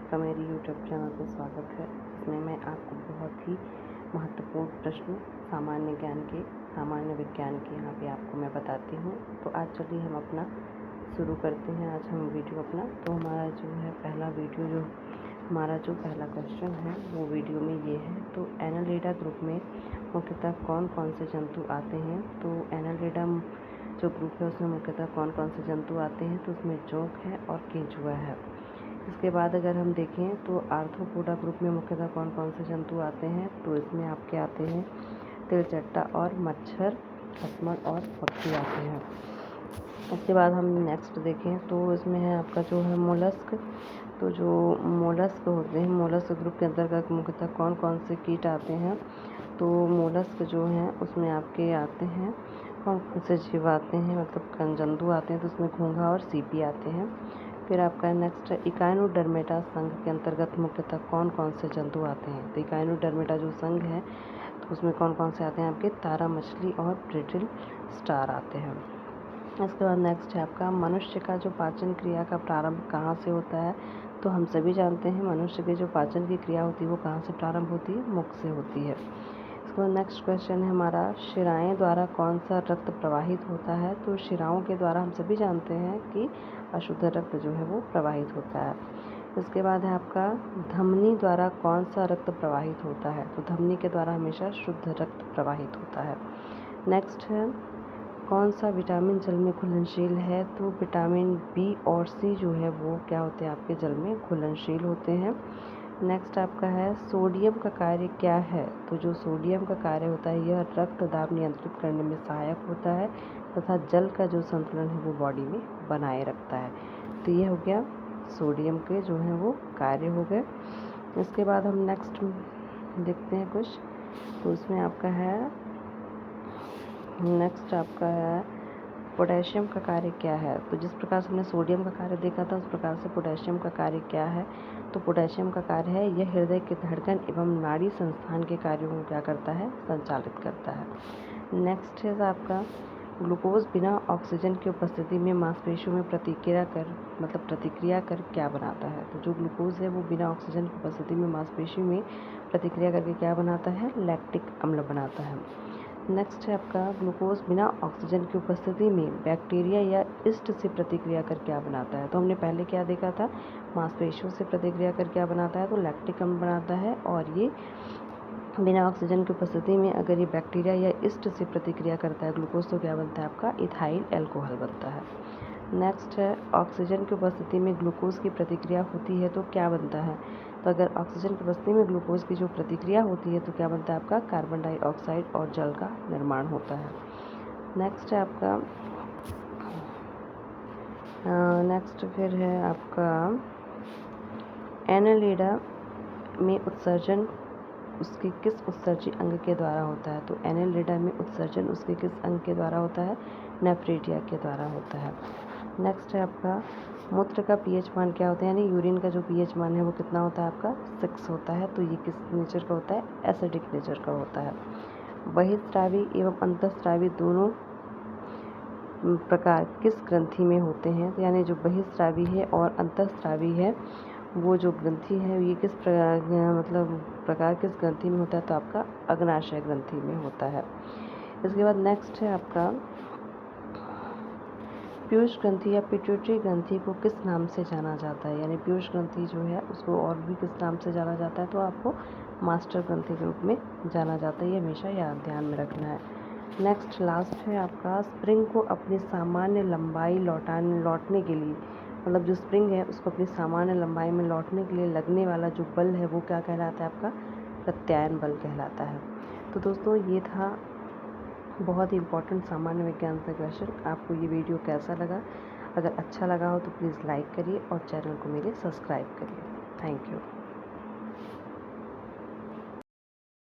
आपका मेरे YouTube channel पर स्वागत है। इसमें मैं आपको बहुत ही महत्वपूर्ण प्रश्न सामान्य विज्ञान के यहाँ पे आपको मैं बताती हूँ। तो आज चलिए हम अपना शुरू करते हैं। आज हम वीडियो अपना तो हमारा जो है हमारा जो पहला क्वेश्चन है वो वीडियो में ये है। तो एनालिडा ग्रुप में मुख्यतः कौन कौन से जंतु आते हैं। तो एनालिडा जो ग्रुप है उसमें मुख्यतः कौन कौन से जंतु आते हैं। तो उसमें जोंक है और केंचुआ है। इसके बाद अगर हम देखें तो आर्थ्रोपोडा ग्रुप में मुख्यतः कौन कौन से जंतु आते हैं। तो इसमें आपके आते हैं तिलचट्टा और मच्छर, खसमल और पक्षी आते हैं। इसके बाद हम नेक्स्ट देखें तो इसमें है आपका जो है मोलस्क। तो जो मोलस्क होते हैं, मोलस्क ग्रुप के अंतर्गत मुख्यतः कौन कौन से कीट आते हैं। तो मोलस्क जो हैं उसमें आपके आते हैं कौन कौन से जीव आते हैं, मतलब जंतु आते हैं। तो उसमें घोंघा और सीपी आते हैं। फिर आपका नेक्स्ट है इकाइनोडर्मेटा संघ के अंतर्गत मुख्यतः कौन कौन से जंतु आते हैं। तो इकाइनोडर्मेटा जो संघ है तो उसमें कौन कौन से आते हैं आपके तारा मछली और ब्रिटल स्टार आते हैं। इसके बाद नेक्स्ट है आपका मनुष्य का जो पाचन क्रिया का प्रारंभ कहाँ से होता है। तो हम सभी जानते हैं मनुष्य की जो पाचन की क्रिया होती है वो कहाँ से प्रारंभ होती है, मुख से होती है। इसके बाद नेक्स्ट क्वेश्चन है हमारा शिराएँ द्वारा कौन सा रक्त प्रवाहित होता है। तो शिराओं के द्वारा हम सभी जानते हैं कि अशुद्ध रक्त जो है वो प्रवाहित होता है। इसके बाद है आपका धमनी द्वारा कौन सा रक्त प्रवाहित होता है। तो धमनी के द्वारा हमेशा शुद्ध रक्त प्रवाहित होता है। नेक्स्ट है कौन सा विटामिन जल में घुलनशील है। तो विटामिन बी और सी जो है वो क्या होते हैं आपके जल में घुलनशील होते हैं। नेक्स्ट आपका है सोडियम का कार्य क्या है। तो जो सोडियम का कार्य होता है यह रक्त दाब नियंत्रित करने में सहायक होता है तथा जल का जो संतुलन है वो बॉडी में बनाए रखता है। तो ये हो गया सोडियम के जो हैं वो कार्य हो गए। इसके बाद हम नेक्स्ट देखते हैं कुछ। तो उसमें आपका है नेक्स्ट आपका है पोटेशियम का कार्य क्या है। तो जिस प्रकार से हमने सोडियम का कार्य देखा था उस प्रकार से पोटेशियम का कार्य क्या है। तो पोटेशियम का कार्य है यह हृदय की धड़कन एवं नाड़ी संस्थान के कार्यों को क्या करता है, संचालित करता है। नेक्स्ट है आपका ग्लूकोज बिना ऑक्सीजन की उपस्थिति में मांसपेशियों में प्रतिक्रिया कर क्या बनाता है। तो जो ग्लूकोज है वो बिना ऑक्सीजन की उपस्थिति में मांसपेशियों में प्रतिक्रिया करके क्या बनाता है, लैक्टिक अम्ल बनाता है। नेक्स्ट है आपका ग्लूकोज बिना ऑक्सीजन की उपस्थिति में बैक्टीरिया या ईस्ट से प्रतिक्रिया कर क्या बनाता है। तो हमने पहले क्या देखा था, मांसपेशियों से प्रतिक्रिया कर क्या बनाता है, तो लैक्टिक अम्ल बनाता है। और ये बिना ऑक्सीजन की उपस्थिति में अगर ये बैक्टीरिया या ईस्ट से प्रतिक्रिया करता है ग्लूकोज तो क्या बनता है आपका इथाइल एल्कोहल बनता है। नेक्स्ट है ऑक्सीजन की उपस्थिति में ग्लूकोज की प्रतिक्रिया होती है तो क्या बनता है। तो अगर ऑक्सीजन की उपस्थिति में ग्लूकोज की जो प्रतिक्रिया होती है तो क्या बनता है आपका कार्बन डाइऑक्साइड और जल का निर्माण होता है। नेक्स्ट है आपका नेक्स्ट फिर है आपका एनालिडा में उत्सर्जन उसके किस उत्सर्जी अंग के द्वारा होता है। तो एनालिडा में उत्सर्जन उसके किस अंग के द्वारा होता है, नेफ्रेटिया के द्वारा होता है। नेक्स्ट है आपका मूत्र का पीएच मान क्या होता है, यानी यूरिन का जो पीएच मान है वो कितना होता है आपका 6 होता है। तो ये किस नेचर का होता है, एसिडिक नेचर का होता है। बहिस्रावी एवं अंतःस्रावी दोनों प्रकार किस ग्रंथि में होते हैं। तो यानी जो बहिस्रावी है और अंतःस्रावी है वो जो ग्रंथि है ये किस प्रकार किस ग्रंथि में होता है। तो आपका अग्नाशय ग्रंथि में होता है। इसके बाद नेक्स्ट है आपका पीयूष ग्रंथि या पिट्यूटरी ग्रंथि को किस नाम से जाना जाता है। यानी पीयूष ग्रंथि जो है उसको और भी किस नाम से जाना जाता है, तो आपको मास्टर ग्रंथि के रूप में जाना जाता है। ये हमेशा याद ध्यान में रखना है। नेक्स्ट लास्ट है आपका स्प्रिंग को अपनी सामान्य लंबाई लौटने के लिए, मतलब जो स्प्रिंग है उसको अपनी सामान्य लंबाई में लौटने के लिए लगने वाला जो बल है वो क्या कहलाता है आपका प्रत्यायन बल कहलाता है। तो दोस्तों ये था बहुत ही इम्पोर्टेंट सामान्य विज्ञान से क्वेश्चन। आपको ये वीडियो कैसा लगा, अगर अच्छा लगा हो तो प्लीज़ लाइक करिए और चैनल को मेरे सब्सक्राइब करिए। Thank you.